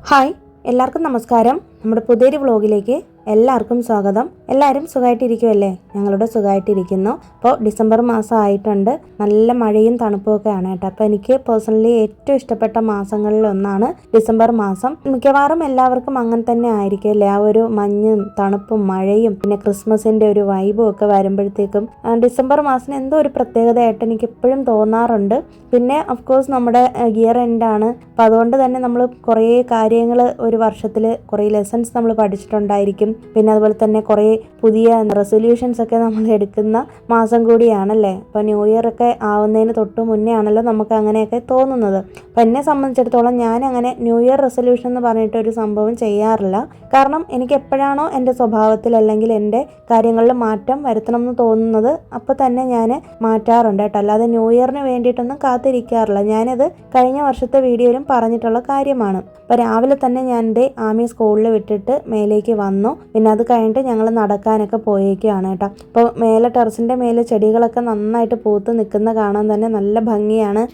Hi, എല്ലാവർക്കും നമസ്കാരം. നമ്മുടെ പുതിയൊരു വ്ളോഗിലേക്ക് എല്ലാവർക്കും സ്വാഗതം. എല്ലാവരും സുഖമായിട്ടിരിക്കുമല്ലേ? ഞങ്ങളുടെ സുഖമായിട്ടിരിക്കുന്നു. അപ്പോൾ ഡിസംബർ മാസം ആയിട്ടുണ്ട്. നല്ല മഴയും തണുപ്പുമൊക്കെ ആണ് കേട്ടോ. അപ്പോൾ എനിക്ക് പേഴ്സണലി ഏറ്റവും ഇഷ്ടപ്പെട്ട മാസങ്ങളിലൊന്നാണ് ഡിസംബർ മാസം. മിക്കവാറും എല്ലാവർക്കും അങ്ങനെ തന്നെ ആയിരിക്കും അല്ലേ? ആ ഒരു മഞ്ഞും തണുപ്പും മഴയും പിന്നെ ക്രിസ്മസിൻ്റെ ഒരു വൈബും ഒക്കെ വരുമ്പോഴത്തേക്കും ഡിസംബർ മാസം എന്തോ ഒരു പ്രത്യേകതയായിട്ട് എനിക്ക് എപ്പോഴും തോന്നാറുണ്ട്. പിന്നെ ഓഫ്കോഴ്സ് നമ്മുടെ ഇയർ എൻഡാണ്. അപ്പോൾ അതുകൊണ്ട് തന്നെ നമ്മൾ കുറേ കാര്യങ്ങൾ ഒരു വർഷത്തിൽ കുറേ ലെസൺസ് നമ്മൾ പഠിച്ചിട്ടുണ്ടായിരിക്കും. പിന്നെ അതുപോലെ തന്നെ കുറേ പുതിയ റെസൊല്യൂഷൻസ് ഒക്കെ നമ്മൾ എടുക്കുന്ന മാസം കൂടിയാണല്ലേ. അപ്പോൾ ന്യൂ ഇയർ ഒക്കെ ആവുന്നതിന് തൊട്ട് മുന്നേ ആണല്ലോ നമുക്ക് അങ്ങനെയൊക്കെ തോന്നുന്നത്. അപ്പം എന്നെ സംബന്ധിച്ചിടത്തോളം ഞാനങ്ങനെ ന്യൂ ഇയർ റെസൊല്യൂഷൻ എന്ന് പറഞ്ഞിട്ട് ഒരു സംഭവം ചെയ്യാറില്ല. കാരണം എനിക്ക് എപ്പോഴാണോ എൻ്റെ സ്വഭാവത്തിൽ അല്ലെങ്കിൽ എൻ്റെ കാര്യങ്ങളിൽ മാറ്റം വരുത്തണം എന്ന് തോന്നുന്നത് അപ്പോൾ തന്നെ ഞാൻ മാറ്റാറുണ്ട് കേട്ടോ. അല്ലാതെ ന്യൂ ഇയറിന് വേണ്ടിയിട്ടൊന്നും കാത്തിരിക്കാറില്ല. ഞാനത് കഴിഞ്ഞ വർഷത്തെ വീഡിയോയിലും പറഞ്ഞിട്ടുള്ള കാര്യമാണ്. അപ്പോൾ രാവിലെ തന്നെ ഞാൻ എൻ്റെ ആമി സ്കൂളിൽ വിട്ടിട്ട് മേലേക്ക് വന്നു. പിന്നെ അത് കഴിഞ്ഞിട്ട് ഞങ്ങൾ നടക്കാനൊക്കെ പോയേക്കാണ് കേട്ടോ. അപ്പോൾ മേലെ ടെറസിൻ്റെ മേലെ ചെടികളൊക്കെ നന്നായിട്ട് പൂത്ത് നിൽക്കുന്ന കാണാൻ തന്നെ നല്ല ഭംഗിയാണ്.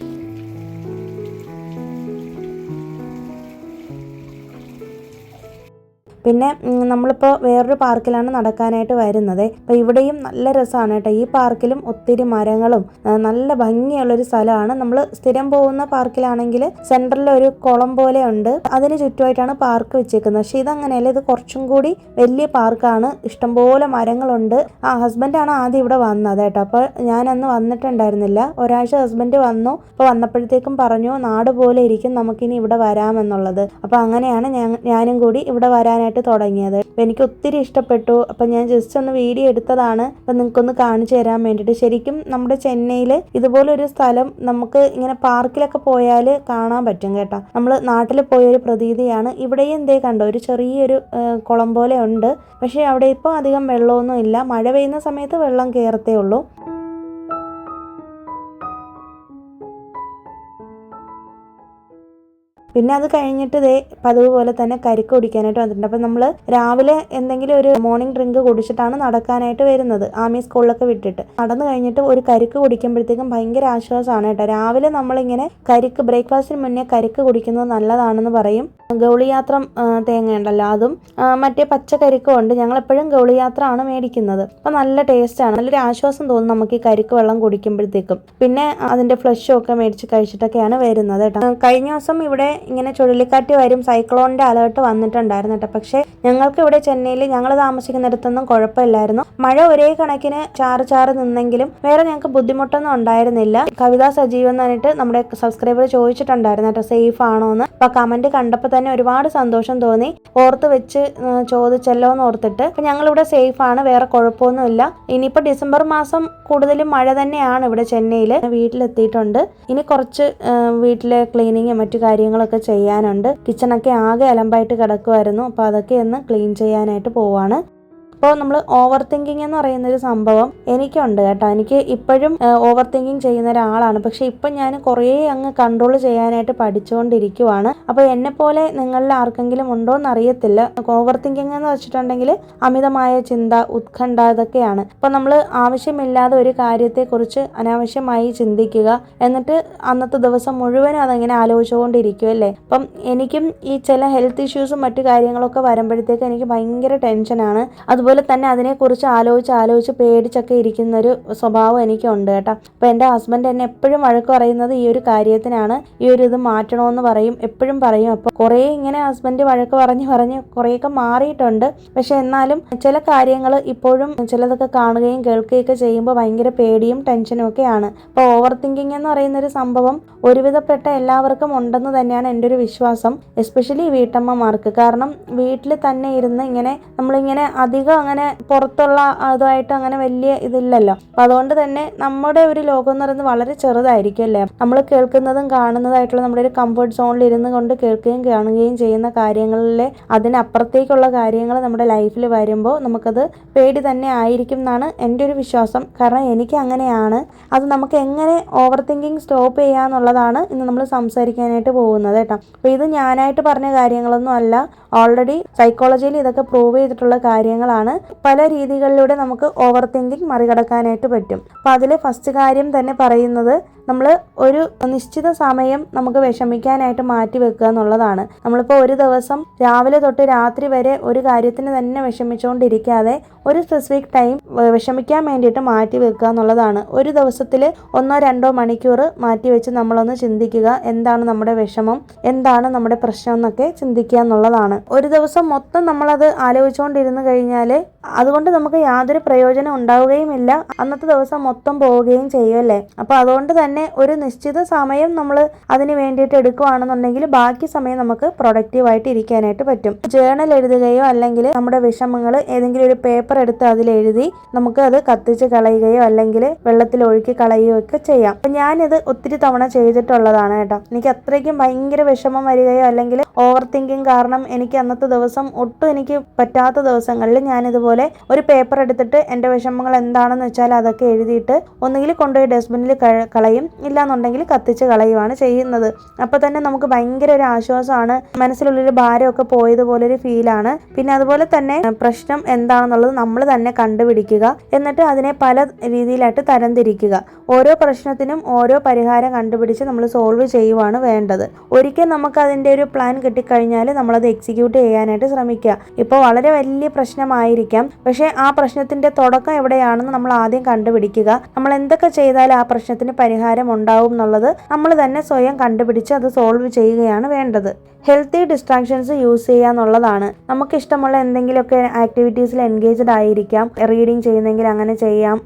പിന്നെ നമ്മളിപ്പോൾ വേറൊരു പാർക്കിലാണ് നടക്കാനായിട്ട് വരുന്നത്. അപ്പോൾ ഇവിടെയും നല്ല രസമാണ് കേട്ടോ. ഈ പാർക്കിലും ഒത്തിരി മരങ്ങളും നല്ല ഭംഗിയുള്ളൊരു സ്ഥലമാണ്. നമ്മൾ സ്ഥിരം പോകുന്ന പാർക്കിലാണെങ്കിൽ സെൻറ്ററിൽ ഒരു കുളം പോലെ ഉണ്ട്. അതിന് ചുറ്റുമായിട്ടാണ് പാർക്ക് വെച്ചേക്കുന്നത്. പക്ഷേ ഇതങ്ങനെയല്ല, ഇത് കുറച്ചും കൂടി വലിയ പാർക്കാണ്. ഇഷ്ടംപോലെ മരങ്ങളുണ്ട്. ഹസ്ബൻഡാണ് ആദ്യം ഇവിടെ വന്നത് കേട്ടോ. അപ്പോൾ ഞാനന്ന് വന്നിട്ടുണ്ടായിരുന്നില്ല. ഒരാഴ്ച ഹസ്ബൻഡ് വന്നു. അപ്പോൾ വന്നപ്പോഴത്തേക്കും പറഞ്ഞു നാട് പോലെ ഇരിക്കും, നമുക്കിനി ഇവിടെ വരാമെന്നുള്ളത്. അപ്പോൾ അങ്ങനെയാണ് ഞാനും കൂടി ഇവിടെ വരാനായിട്ട് തുടങ്ങിയത്. അപ്പം എനിക്ക് ഒത്തിരി ഇഷ്ടപ്പെട്ടു. അപ്പം ഞാൻ ജസ്റ്റ് ഒന്ന് വീഡിയോ എടുത്തതാണ്. അപ്പം നിങ്ങൾക്കൊന്ന് കാണിച്ചു തരാൻ വേണ്ടിയിട്ട്. ശരിക്കും നമ്മുടെ ചെന്നൈയിൽ ഇതുപോലൊരു സ്ഥലം നമുക്ക് ഇങ്ങനെ പാർക്കിലൊക്കെ പോയാൽ കാണാൻ പറ്റും കേട്ടോ. നമ്മൾ നാട്ടിൽ പോയൊരു പ്രതീതിയാണ്. ഇവിടെയും എന്തേ കണ്ടോ, ഒരു ചെറിയൊരു കുളം പോലെ ഉണ്ട്. പക്ഷേ അവിടെ ഇപ്പോൾ അധികം വെള്ളമൊന്നും ഇല്ല. മഴ പെയ്യുന്ന സമയത്ത് വെള്ളം കയറത്തേ ഉള്ളൂ. പിന്നെ അത് കഴിഞ്ഞിട്ട് പതിവ് പോലെ തന്നെ കരിക്ക് കുടിക്കാനായിട്ട് വന്നിട്ടുണ്ട്. അപ്പം നമ്മൾ രാവിലെ എന്തെങ്കിലും ഒരു മോർണിംഗ് ഡ്രിങ്ക് കുടിച്ചിട്ടാണ് നടക്കാനായിട്ട് വരുന്നത്. ആമി സ്കൂളിലൊക്കെ വിട്ടിട്ട് നടന്നു കഴിഞ്ഞിട്ട് ഒരു കരിക്ക് കുടിക്കുമ്പോഴത്തേക്കും ഭയങ്കര ആശ്വാസമാണ് കേട്ടോ. രാവിലെ നമ്മളിങ്ങനെ കരിക്ക് ബ്രേക്ക്ഫാസ്റ്റിന് മുന്നേ കരിക്ക് കുടിക്കുന്നത് നല്ലതാണെന്ന് പറയും. ഗൗളിയാത്ര തേങ്ങ ഉണ്ടല്ലോ, അതും മറ്റേ പച്ചക്കരിക്കും ഉണ്ട്. ഞങ്ങളെപ്പോഴും ഗൗളിയാത്ര ആണ് മേടിക്കുന്നത്. അപ്പം നല്ല ടേസ്റ്റാണ്. നല്ലൊരു ആശ്വാസം തോന്നും നമുക്ക് ഈ കരിക്ക് വെള്ളം കുടിക്കുമ്പോഴത്തേക്കും. പിന്നെ അതിൻ്റെ ഫ്ലഷും ഒക്കെ മേടിച്ച് കഴിച്ചിട്ടൊക്കെയാണ് വരുന്നത് കേട്ടോ. കഴിഞ്ഞ ദിവസം ഇവിടെ ഇങ്ങനെ ചുഴലിക്കാറ്റ് വരും, സൈക്ലോണിൻ്റെ അലേർട്ട് വന്നിട്ടുണ്ടായിരുന്നു കേട്ടോ. പക്ഷേ ഞങ്ങൾക്ക് ഇവിടെ ചെന്നൈയിൽ ഞങ്ങൾ താമസിക്കുന്നിടത്തൊന്നും കുഴപ്പമില്ലായിരുന്നു. മഴ ഒരേ കണക്കിന് ചാറ് നിന്നെങ്കിലും വേറെ ഞങ്ങൾക്ക് ബുദ്ധിമുട്ടൊന്നും ഉണ്ടായിരുന്നില്ല. കവിതാ സജീവ് എന്ന് പറഞ്ഞിട്ട് നമ്മുടെ സബ്സ്ക്രൈബർ ചോദിച്ചിട്ടുണ്ടായിരുന്നു കേട്ടോ, സേഫ് ആണോ എന്ന്. അപ്പോൾ കമൻറ്റ് കണ്ടപ്പോൾ തന്നെ ഒരുപാട് സന്തോഷം തോന്നി. ഓർത്ത് വെച്ച് ചോദിച്ചല്ലോ എന്ന് ഓർത്തിട്ട്. അപ്പം ഞങ്ങളിവിടെ സേഫാണ്, വേറെ കുഴപ്പമൊന്നുമില്ല. ഇനിയിപ്പോൾ ഡിസംബർ മാസം കൂടുതലും മഴ തന്നെയാണ് ഇവിടെ ചെന്നൈയിൽ. വീട്ടിലെത്തിയിട്ടുണ്ട്. ഇനി കുറച്ച് വീട്ടിലെ ക്ലീനിങ്ങും മറ്റു കാര്യങ്ങളൊക്കെ ചെയ്യാനുണ്ട്. കിച്ചണൊക്കെ ആകെ അലമ്പായിട്ട് കിടക്കുമായിരുന്നു. അപ്പോൾ അതൊക്കെ ഒന്ന് ക്ലീൻ ചെയ്യാനായിട്ട് പോവാണ്. അപ്പോൾ നമ്മൾ ഓവർ തിങ്കിങ് എന്ന് പറയുന്നൊരു സംഭവം എനിക്കുണ്ട് കേട്ടോ. എനിക്ക് ഇപ്പോഴും ഓവർ തിങ്കിങ് ചെയ്യുന്ന ഒരാളാണ്. പക്ഷേ ഇപ്പം ഞാൻ കുറേ അങ്ങ് കൺട്രോൾ ചെയ്യാനായിട്ട് പഠിച്ചുകൊണ്ടിരിക്കുവാണ്. അപ്പോൾ എന്നെപ്പോലെ നിങ്ങളിൽ ആർക്കെങ്കിലും ഉണ്ടോ എന്ന് അറിയത്തില്ല. ഓവർ തിങ്കിങ് എന്ന് വെച്ചിട്ടുണ്ടെങ്കിൽ അമിതമായ ചിന്ത, ഉത്കണ്ഠ, ഇതൊക്കെയാണ്. അപ്പോൾ നമ്മൾ ആവശ്യമില്ലാതെ ഒരു കാര്യത്തെക്കുറിച്ച് അനാവശ്യമായി ചിന്തിക്കുക, എന്നിട്ട് അന്നത്തെ ദിവസം മുഴുവനും അതങ്ങനെ ആലോചിച്ചുകൊണ്ടിരിക്കും അല്ലേ. അപ്പം എനിക്കും ഈ ചില ഹെൽത്ത് ഇഷ്യൂസും മറ്റു കാര്യങ്ങളൊക്കെ വരുമ്പോഴത്തേക്ക് എനിക്ക് ഭയങ്കര ടെൻഷനാണ്. അതുപോലെ തന്നെ അതിനെക്കുറിച്ച് ആലോചിച്ച് പേടിച്ചൊക്കെ ഇരിക്കുന്നൊരു സ്വഭാവം എനിക്കുണ്ട് കേട്ടോ. അപ്പോൾ എൻ്റെ ഹസ്ബൻഡ് എന്നെ എപ്പോഴും വഴക്ക് പറയുന്നത് ഈ ഒരു കാര്യത്തിനാണ്. ഈ ഒരു ഇത് മാറ്റണമെന്ന് പറയും, എപ്പോഴും പറയും. അപ്പോൾ കുറേ ഇങ്ങനെ ഹസ്ബൻഡ് വഴക്ക് പറഞ്ഞ് കുറേയൊക്കെ മാറിയിട്ടുണ്ട്. പക്ഷെ എന്നാലും ചില കാര്യങ്ങൾ ഇപ്പോഴും ചിലതൊക്കെ കാണുകയും കേൾക്കുകയൊക്കെ ചെയ്യുമ്പോൾ ഭയങ്കര പേടിയും ടെൻഷനും ഒക്കെയാണ്. അപ്പോൾ ഓവർ തിങ്കിങ് എന്ന് പറയുന്നൊരു സംഭവം ഒരുവിധപ്പെട്ട എല്ലാവർക്കും ഉണ്ടെന്ന് തന്നെയാണ് എൻ്റെ ഒരു വിശ്വാസം. എസ്പെഷ്യലി വീട്ടമ്മമാർക്ക്. കാരണം വീട്ടിൽ തന്നെ ഇരുന്ന് ഇങ്ങനെ നമ്മളിങ്ങനെ അധികം അങ്ങനെ പുറത്തുള്ള അതുമായിട്ട് അങ്ങനെ വലിയ ഇതില്ലല്ലോ. അപ്പം അതുകൊണ്ട് തന്നെ നമ്മുടെ ഒരു ലോകം എന്ന് പറയുന്നത് വളരെ ചെറുതായിരിക്കും അല്ലേ. നമ്മൾ കേൾക്കുന്നതും കാണുന്നതായിട്ടുള്ള നമ്മുടെ ഒരു കംഫർട്ട് സോണിൽ ഇരുന്ന് കൊണ്ട് കേൾക്കുകയും കാണുകയും ചെയ്യുന്ന കാര്യങ്ങളിലെ അതിനപ്പുറത്തേക്കുള്ള കാര്യങ്ങൾ നമ്മുടെ ലൈഫിൽ വരുമ്പോൾ നമുക്കത് പേടി തന്നെ ആയിരിക്കും എന്നാണ് എൻ്റെ ഒരു വിശ്വാസം. കാരണം എനിക്ക് അങ്ങനെയാണ്. അത് നമുക്ക് എങ്ങനെ ഓവർ തിങ്കിങ് സ്റ്റോപ്പ് ചെയ്യാന്നുള്ളതാണ് ഇന്ന് നമ്മൾ സംസാരിക്കാനായിട്ട് പോകുന്നത് കേട്ടോ. അപ്പോൾ ഇത് ഞാനായിട്ട് പറഞ്ഞ കാര്യങ്ങളൊന്നും അല്ല. ഓൾറെഡി സൈക്കോളജിയിൽ ഇതൊക്കെ പ്രൂവ് ചെയ്തിട്ടുള്ള കാര്യങ്ങളാണ്. നിന്ന് പല രീതികളിലൂടെ നമുക്ക് ഓവർ തിങ്കിങ് മറികടക്കാനായിട്ട് പറ്റും. അപ്പോൾ അതിൽ ഫസ്റ്റ് കാര്യം തന്നെ പറയുന്നത് നമ്മൾ ഒരു നിശ്ചിത സമയം നമുക്ക് വിഷമിക്കാനായിട്ട് മാറ്റി വെക്കുക എന്നുള്ളതാണ്. നമ്മളിപ്പോൾ ഒരു ദിവസം രാവിലെ തൊട്ട് രാത്രി വരെ ഒരു കാര്യത്തിന് തന്നെ വിഷമിച്ചുകൊണ്ടിരിക്കാതെ ഒരു സ്പെസിഫിക് ടൈം വിഷമിക്കാൻ വേണ്ടിയിട്ട് മാറ്റി വെക്കുക എന്നുള്ളതാണ്. ഒരു ദിവസത്തിൽ 1-2 മണിക്കൂർ മാറ്റി വെച്ച് നമ്മളൊന്ന് ചിന്തിക്കുക, എന്താണ് നമ്മുടെ വിഷമം, എന്താണ് നമ്മുടെ പ്രശ്നം എന്നൊക്കെ ചിന്തിക്കുക എന്നുള്ളതാണ്. ഒരു ദിവസം മൊത്തം നമ്മളത് ആലോചിച്ചുകൊണ്ടിരുന്ന് കഴിഞ്ഞാൽ അതുകൊണ്ട് നമുക്ക് യാതൊരു പ്രയോജനം ഉണ്ടാവുകയുമില്ല, അന്നത്തെ ദിവസം മൊത്തം പോവുകയും ചെയ്യുമല്ലേ. അപ്പോൾ അതുകൊണ്ട് തന്നെ ഒരു നിശ്ചിത സമയം നമ്മൾ അതിന് വേണ്ടിയിട്ട് എടുക്കുകയാണെന്നുണ്ടെങ്കിൽ ബാക്കി സമയം നമുക്ക് പ്രൊഡക്റ്റീവായിട്ട് ഇരിക്കാനായിട്ട് പറ്റും. ജേണൽ എഴുതുകയോ അല്ലെങ്കിൽ നമ്മുടെ വിഷമങ്ങൾ ഏതെങ്കിലും ഒരു പേപ്പർ എടുത്ത് അതിലെഴുതി നമുക്ക് അത് കത്തിച്ച് കളയുകയോ അല്ലെങ്കിൽ വെള്ളത്തിൽ ഒഴുക്കി കളയുകയോ ഒക്കെ ചെയ്യാം. അപ്പം ഞാനിത് ഒത്തിരി തവണ ചെയ്തിട്ടുള്ളതാണ് കേട്ടോ. എനിക്ക് അത്രയ്ക്കും ഭയങ്കര വിഷമം വരികയോ അല്ലെങ്കിൽ ഓവർ തിങ്കിങ് കാരണം എനിക്ക് അന്നത്തെ ദിവസം ഒട്ടും എനിക്ക് പറ്റാത്ത ദിവസങ്ങളിൽ ഞാനിതുപോലെ ഒരു പേപ്പർ എടുത്തിട്ട് എൻ്റെ വിഷമങ്ങൾ എന്താണെന്ന് വെച്ചാൽ അതൊക്കെ എഴുതിയിട്ട് ഒന്നുകിൽ കൊണ്ടുപോയി ഡസ്റ്റ്ബിന്നിൽ കളയും, ഇല്ലാന്നുണ്ടെങ്കിൽ കത്തിച്ച് കളയുവാണ് ചെയ്യുന്നത്. അപ്പോൾ തന്നെ നമുക്ക് ഭയങ്കര ഒരു ആശ്വാസമാണ്, മനസ്സിലുള്ളൊരു ഭാരമൊക്കെ പോയതുപോലൊരു ഫീലാണ്. പിന്നെ അതുപോലെ തന്നെ പ്രശ്നം എന്താണെന്നുള്ളത് നമ്മൾ തന്നെ കണ്ടുപിടിക്കുക, എന്നിട്ട് അതിനെ പല രീതിയിലായിട്ട് തരംതിരിക്കുക. ഓരോ പ്രശ്നത്തിനും ഓരോ പരിഹാരം കണ്ടുപിടിച്ച് നമ്മൾ സോൾവ് ചെയ്യുവാണ് വേണ്ടത്. ഒരിക്കൽ നമുക്ക് അതിൻ്റെ ഒരു പ്ലാൻ കിട്ടിക്കഴിഞ്ഞാൽ നമ്മളത് എക്സിക്യൂട്ട് ചെയ്യാനായിട്ട് ശ്രമിക്കുക. ഇപ്പോൾ വളരെ വലിയ പ്രശ്നമായിരിക്കാം, പക്ഷേ ആ പ്രശ്നത്തിൻ്റെ തുടക്കം എവിടെയാണെന്ന് നമ്മൾ ആദ്യം കണ്ടുപിടിക്കുക. നമ്മൾ എന്തൊക്കെ ചെയ്താൽ ആ പ്രശ്നത്തിന് പരിഹാരം ഉണ്ടാവും എന്നുള്ളത് നമ്മൾ തന്നെ സ്വയം കണ്ടുപിടിച്ച് അത് സോൾവ് ചെയ്യുകയാണ് വേണ്ടത്. ഹെൽത്തി ഡിസ്ട്രാക്ഷൻസ് യൂസ് ചെയ്യുക എന്നുള്ളതാണ്. നമുക്ക് ഇഷ്ടമുള്ള എന്തെങ്കിലുമൊക്കെ ആക്ടിവിറ്റീസിൽ എൻഗേജ്ഡ് ആയിരിക്കാം. റീഡിങ് ചെയ്യുന്നെങ്കിൽ അങ്ങനെ ചെയ്യാം,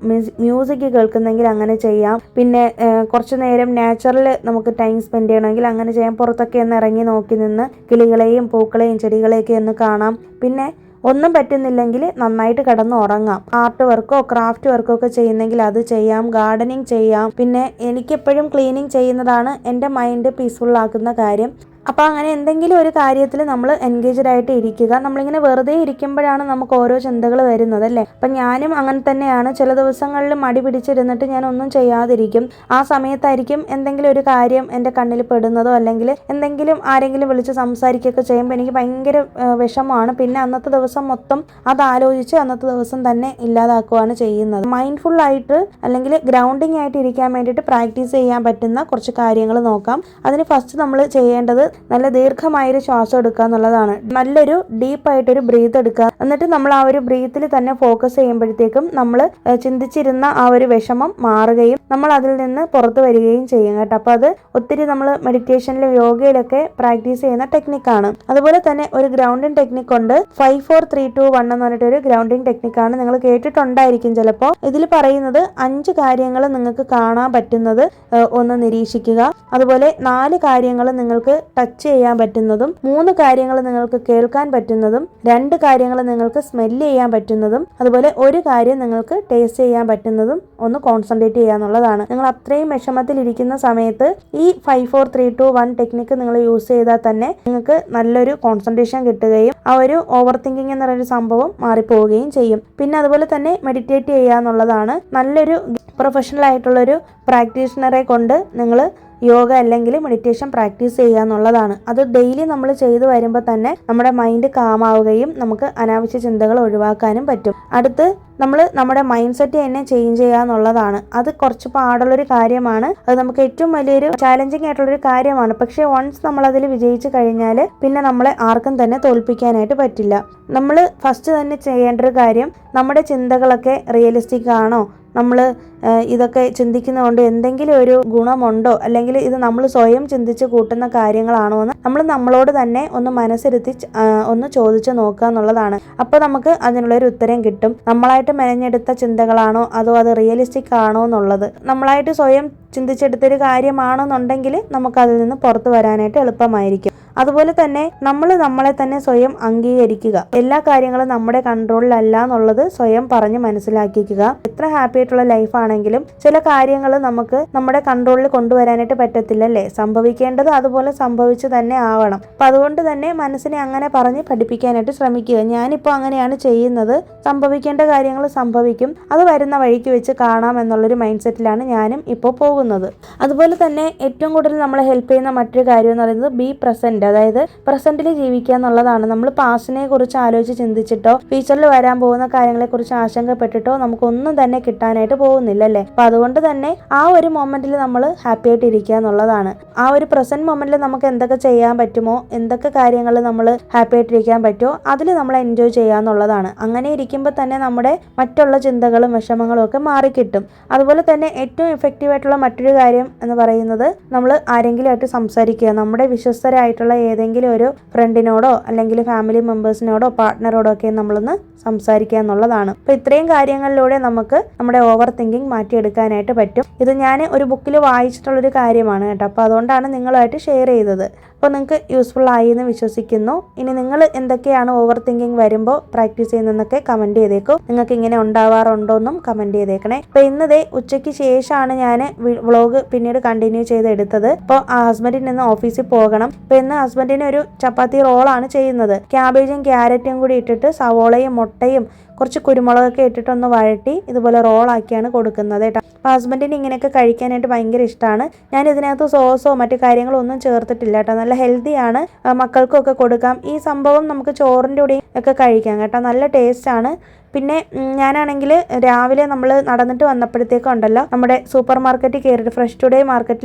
മ്യൂസിക് കേൾക്കുന്നെങ്കിൽ അങ്ങനെ ചെയ്യാം. പിന്നെ കുറച്ചു നേരം നാച്ചുറൽ നമുക്ക് ടൈം സ്പെൻഡ് ചെയ്യണമെങ്കിൽ അങ്ങനെ ചെയ്യാം. പുറത്തൊക്കെ ഒന്ന് ഇറങ്ങി നോക്കി നിന്ന് കിളികളെയും പൂക്കളെയും ചെടികളെയൊക്കെ ഒന്ന് കാണാം. പിന്നെ ഒന്നും പറ്റുന്നില്ലെങ്കിൽ നന്നായിട്ട് കിടന്ന് ഉറങ്ങാം. ആർട്ട് വർക്കോ ക്രാഫ്റ്റ് വർക്കോ ഒക്കെ ചെയ്യുന്നെങ്കിൽ അത് ചെയ്യാം. ഗാർഡനിങ് ചെയ്യാം. പിന്നെ എനിക്കെപ്പോഴും ക്ലീനിങ് ചെയ്യുന്നതാണ് എൻ്റെ മൈൻഡ് പീസ്ഫുൾ ആക്കുന്ന കാര്യം. അപ്പോൾ അങ്ങനെ എന്തെങ്കിലും ഒരു കാര്യത്തിൽ നമ്മൾ എൻഗേജ്ഡ് ആയിട്ട് ഇരിക്കുക. നമ്മളിങ്ങനെ വെറുതെ ഇരിക്കുമ്പോഴാണ് നമുക്ക് ഓരോ ചിന്തകൾ വരുന്നത് അല്ലേ. അപ്പം ഞാനും അങ്ങനെ തന്നെയാണ്. ചില ദിവസങ്ങളിൽ മടി പിടിച്ചിരുന്നിട്ട് ഞാൻ ഒന്നും ചെയ്യാതിരിക്കും. ആ സമയത്തായിരിക്കും എന്തെങ്കിലും ഒരു കാര്യം എൻ്റെ കണ്ണിൽ പെടുന്നതോ അല്ലെങ്കിൽ എന്തെങ്കിലും ആരെങ്കിലും വിളിച്ച് സംസാരിക്കുകയൊക്കെ ചെയ്യുമ്പോൾ എനിക്ക് ഭയങ്കര വിഷമമാണ്. പിന്നെ അന്നത്തെ ദിവസം മൊത്തം അതാലോചിച്ച് അന്നത്തെ ദിവസം തന്നെ ഇല്ലാതാക്കുകയാണ് ചെയ്യുന്നത്. മൈൻഡ്ഫുൾ ആയിട്ട് അല്ലെങ്കിൽ ഗ്രൗണ്ടിങ് ആയിട്ട് ഇരിക്കാൻ വേണ്ടിയിട്ട് പ്രാക്ടീസ് ചെയ്യാൻ പറ്റുന്ന കുറച്ച് കാര്യങ്ങൾ നോക്കാം. അതിന് ഫസ്റ്റ് നമ്മൾ ചെയ്യേണ്ടത് നല്ല ദീർഘമായൊരു ശ്വാസം എടുക്കുക എന്നുള്ളതാണ്. നല്ലൊരു ഡീപ്പായിട്ടൊരു ബ്രീത്ത് എടുക്കുക. എന്നിട്ട് നമ്മൾ ആ ഒരു ബ്രീത്തിൽ തന്നെ ഫോക്കസ് ചെയ്യുമ്പോഴത്തേക്കും നമ്മൾ ചിന്തിച്ചിരുന്ന ആ ഒരു വിഷമം മാറുകയും നമ്മൾ അതിൽ നിന്ന് പുറത്തു വരികയും ചെയ്യും കേട്ടോ. അപ്പോൾ അത് ഒത്തിരി നമ്മൾ മെഡിറ്റേഷനിലും യോഗയിലൊക്കെ പ്രാക്ടീസ് ചെയ്യുന്ന ടെക്നിക്കാണ്. അതുപോലെ തന്നെ ഒരു ഗ്രൗണ്ടിങ് ടെക്നിക് ഉണ്ട്. 5 4 3 2 1 എന്ന് പറഞ്ഞിട്ടൊരു ഗ്രൗണ്ടിങ് ടെക്നിക്കാണ്. നിങ്ങൾ കേട്ടിട്ടുണ്ടായിരിക്കും ചിലപ്പോൾ. ഇതിൽ പറയുന്നത് 5 കാര്യങ്ങൾ നിങ്ങൾക്ക് കാണാൻ പറ്റുന്നത് ഒന്ന് നിരീക്ഷിക്കുക. അതുപോലെ 4 കാര്യങ്ങൾ നിങ്ങൾക്ക് ടച്ച് ചെയ്യാൻ പറ്റുന്നതും 3 കാര്യങ്ങൾ നിങ്ങൾക്ക് കേൾക്കാൻ പറ്റുന്നതും 2 കാര്യങ്ങൾ നിങ്ങൾക്ക് സ്മെല്ല് ചെയ്യാൻ പറ്റുന്നതും അതുപോലെ 1 കാര്യം നിങ്ങൾക്ക് ടേസ്റ്റ് ചെയ്യാൻ പറ്റുന്നതും ഒന്ന് കോൺസെൻട്രേറ്റ് ചെയ്യാന്നുള്ളതാണ്. നിങ്ങൾ അത്രയും വിഷമത്തിലിരിക്കുന്ന സമയത്ത് ഈ 5 4 3 2 1 ടെക്നിക്ക് നിങ്ങൾ യൂസ് ചെയ്താൽ തന്നെ നിങ്ങൾക്ക് നല്ലൊരു കോൺസെൻട്രേഷൻ കിട്ടുകയും ആ ഒരു ഓവർ തിങ്കിങ് എന്ന് പറയുന്ന സംഭവം മാറിപ്പോവുകയും ചെയ്യും. പിന്നെ അതുപോലെ തന്നെ മെഡിറ്റേറ്റ് ചെയ്യുക എന്നുള്ളതാണ്. നല്ലൊരു പ്രൊഫഷണൽ ആയിട്ടുള്ളൊരു പ്രാക്ടീഷണറെ കൊണ്ട് നിങ്ങൾ യോഗ അല്ലെങ്കിൽ മെഡിറ്റേഷൻ പ്രാക്ടീസ് ചെയ്യുക എന്നുള്ളതാണ്. അത് ഡെയിലി നമ്മൾ ചെയ്തു വരുമ്പോൾ തന്നെ നമ്മുടെ മൈൻഡ് കാമാവുകയും നമുക്ക് അനാവശ്യ ചിന്തകൾ ഒഴിവാക്കാനും പറ്റും. അടുത്ത് നമ്മൾ നമ്മുടെ മൈൻഡ് സെറ്റ് തന്നെ ചേഞ്ച് ചെയ്യുക എന്നുള്ളതാണ്. അത് കുറച്ച് പാടുള്ളൊരു കാര്യമാണ്. അത് നമുക്ക് ഏറ്റവും വലിയൊരു ചാലഞ്ചിങ് ആയിട്ടുള്ളൊരു കാര്യമാണ്. പക്ഷേ വൺസ് നമ്മൾ അതിൽ വിജയിച്ചു കഴിഞ്ഞാൽ പിന്നെ നമ്മളെ ആർക്കും തന്നെ തോൽപ്പിക്കാനായിട്ട് പറ്റില്ല. നമ്മൾ ഫസ്റ്റ് തന്നെ ചെയ്യേണ്ട ഒരു കാര്യം, നമ്മുടെ ചിന്തകളൊക്കെ റിയലിസ്റ്റിക് ആണോ, നമ്മൾ ഇതൊക്കെ ചിന്തിക്കുന്നതുകൊണ്ട് എന്തെങ്കിലും ഒരു ഗുണമുണ്ടോ അല്ലെങ്കിൽ ഇത് നമ്മൾ സ്വയം ചിന്തിച്ച് കൂട്ടുന്ന കാര്യങ്ങളാണോ എന്ന് നമ്മൾ നമ്മളോട് തന്നെ ഒന്ന് മനസ്സിരുത്തി ഒന്ന് ചോദിച്ച് നോക്കുക എന്നുള്ളതാണ്. അപ്പോൾ നമുക്ക് അതിനുള്ളൊരു ഉത്തരം കിട്ടും. നമ്മളായിട്ട് മെനഞ്ഞെടുത്ത ചിന്തകളാണോ അതോ അത് റിയലിസ്റ്റിക് ആണോ എന്നുള്ളത്. നമ്മളായിട്ട് സ്വയം ചിന്തിച്ചെടുത്തൊരു കാര്യമാണെന്നുണ്ടെങ്കിൽ നമുക്കതിൽ നിന്ന് പുറത്തു വരാനായിട്ട് എളുപ്പമായിരിക്കും. അതുപോലെ തന്നെ നമ്മൾ നമ്മളെ തന്നെ സ്വയം അംഗീകരിക്കുക. എല്ലാ കാര്യങ്ങളും നമ്മുടെ കൺട്രോളിലല്ല എന്നുള്ളത് സ്വയം പറഞ്ഞ് മനസ്സിലാക്കിക്കുക. എത്ര ഹാപ്പി ആയിട്ടുള്ള ലൈഫാണെങ്കിലും ചില കാര്യങ്ങൾ നമുക്ക് നമ്മുടെ കൺട്രോളിൽ കൊണ്ടുവരാനായിട്ട് പറ്റത്തില്ലല്ലേ. സംഭവിക്കേണ്ടത് അതുപോലെ സംഭവിച്ചു തന്നെ ആവണം. അപ്പം അതുകൊണ്ട് തന്നെ മനസ്സിനെ അങ്ങനെ പറഞ്ഞ് പഠിപ്പിക്കാനായിട്ട് ശ്രമിക്കുക. ഞാനിപ്പോൾ അങ്ങനെയാണ് ചെയ്യുന്നത്. സംഭവിക്കേണ്ട കാര്യങ്ങൾ സംഭവിക്കും, അത് വരുന്ന വഴിക്ക് വെച്ച് കാണാം എന്നുള്ളൊരു മൈൻഡ് സെറ്റിലാണ് ഞാനും ഇപ്പോൾ പോകുന്നത്. അതുപോലെ തന്നെ ഏറ്റവും കൂടുതൽ നമ്മളെ ഹെൽപ്പ് ചെയ്യുന്ന മറ്റൊരു കാര്യം എന്ന് പറയുന്നത് ബി പ്രസന്റ്. മൈൻഡ്, അതായത് പ്രസന്റിൽ ജീവിക്കുക എന്നുള്ളതാണ്. നമ്മൾ പാസ്റ്റിനെ കുറിച്ച് ആലോചിച്ച് ചിന്തിച്ചിട്ടോ ഫ്യൂച്ചറിൽ വരാൻ പോകുന്ന കാര്യങ്ങളെ കുറിച്ച് ആശങ്കപ്പെട്ടിട്ടോ നമുക്കൊന്നും തന്നെ കിട്ടാനായിട്ട് പോകുന്നില്ല അല്ലേ. അപ്പൊ അതുകൊണ്ട് തന്നെ ആ ഒരു മൊമെന്റിൽ നമ്മൾ ഹാപ്പി ആയിട്ട് ഇരിക്കുക എന്നുള്ളതാണ്. ആ ഒരു പ്രസന്റ് മൊമെന്റിൽ നമുക്ക് എന്തൊക്കെ ചെയ്യാൻ പറ്റുമോ, എന്തൊക്കെ കാര്യങ്ങൾ നമ്മൾ ഹാപ്പി ആയിട്ടിരിക്കാൻ പറ്റുമോ അതിൽ നമ്മൾ എൻജോയ് ചെയ്യുക എന്നുള്ളതാണ്. അങ്ങനെ ഇരിക്കുമ്പോൾ തന്നെ നമ്മുടെ മറ്റുള്ള ചിന്തകളും വിഷമങ്ങളും ഒക്കെ മാറിക്കിട്ടും. അതുപോലെ തന്നെ ഏറ്റവും എഫക്റ്റീവ് ആയിട്ടുള്ള മറ്റൊരു കാര്യം എന്ന് പറയുന്നത് നമ്മൾ ആരെങ്കിലും ആയിട്ട് സംസാരിക്കുക. നമ്മുടെ വിശ്വസ്തരായിട്ടുള്ള ഏതെങ്കിലും ഒരു ഫ്രണ്ടിനോടോ അല്ലെങ്കിൽ ഫാമിലി മെമ്പേഴ്സിനോടോ പാർട്ട്ണറോടോ ഒക്കെ നമ്മളൊന്ന് സംസാരിക്കുക എന്നുള്ളതാണ്. അപ്പോൾ ഇത്രയും കാര്യങ്ങളിലൂടെ നമുക്ക് നമ്മുടെ ഓവർ തിങ്കിങ് മാറ്റിയെടുക്കാനായിട്ട് പറ്റും. ഇത് ഞാൻ ഒരു ബുക്കിൽ വായിച്ചിട്ടുള്ളൊരു കാര്യമാണ് കേട്ടോ. അപ്പോൾ അതുകൊണ്ടാണ് നിങ്ങളുമായിട്ട് ഷെയർ ചെയ്തത്. അപ്പോൾ നിങ്ങൾക്ക് യൂസ്ഫുൾ ആയി എന്ന് വിശ്വസിക്കുന്നു. ഇനി നിങ്ങൾ എന്തൊക്കെയാണ് ഓവർ തിങ്കിങ് വരുമ്പോൾ പ്രാക്ടീസ് ചെയ്യുന്നതെന്നൊക്കെ കമൻറ്റ് ചെയ്തേക്കും. നിങ്ങൾക്ക് ഇങ്ങനെ ഉണ്ടാവാറുണ്ടോ എന്നും കമൻറ്റ് ചെയ്തേക്കണേ. അപ്പോൾ ഇന്നതേ ഉച്ചയ്ക്ക് ശേഷമാണ് ഞാൻ വ്ളോഗ് പിന്നീട് കണ്ടിന്യൂ ചെയ്ത് എടുത്തത്. അപ്പോൾ ഹസ്ബൻഡിൽ നിന്ന് ഓഫീസിൽ പോകണം. അപ്പോൾ ഇന്ന് ഹസ്ബൻഡിന് ഒരു ചപ്പാത്തി റോളാണ് ചെയ്യുന്നത്. ക്യാബേജും ക്യാരറ്റും കൂടി ഇട്ടിട്ട് സവോളയും മുട്ടയും കുറച്ച് കുരുമുളകൊക്കെ ഇട്ടിട്ടൊന്ന് വഴട്ടി ഇതുപോലെ റോളാക്കിയാണ് കൊടുക്കുന്നത് കേട്ടോ. അപ്പോൾ ഹസ്ബൻഡിന് ഇങ്ങനെയൊക്കെ കഴിക്കാനായിട്ട് ഭയങ്കര ഇഷ്ടമാണ്. ഞാൻ ഇതിനകത്ത് സോസോ മറ്റു കാര്യങ്ങളോ ഒന്നും ചേർത്തിട്ടില്ല കേട്ടോ. നല്ല ഹെൽത്തിയാണ്, മക്കൾക്കൊക്കെ കൊടുക്കാം. ഈ സംഭവം നമുക്ക് ചോറിൻ്റെ കൂടെയും ഒക്കെ കഴിക്കാം കേട്ടോ. നല്ല ടേസ്റ്റാണ്. പിന്നെ ഞാനാണെങ്കിൽ രാവിലെ നമ്മൾ നടന്നിട്ട് വന്നപ്പോഴത്തേക്കും ഉണ്ടല്ലോ നമ്മുടെ സൂപ്പർ മാർക്കറ്റിൽ കയറിയിട്ട്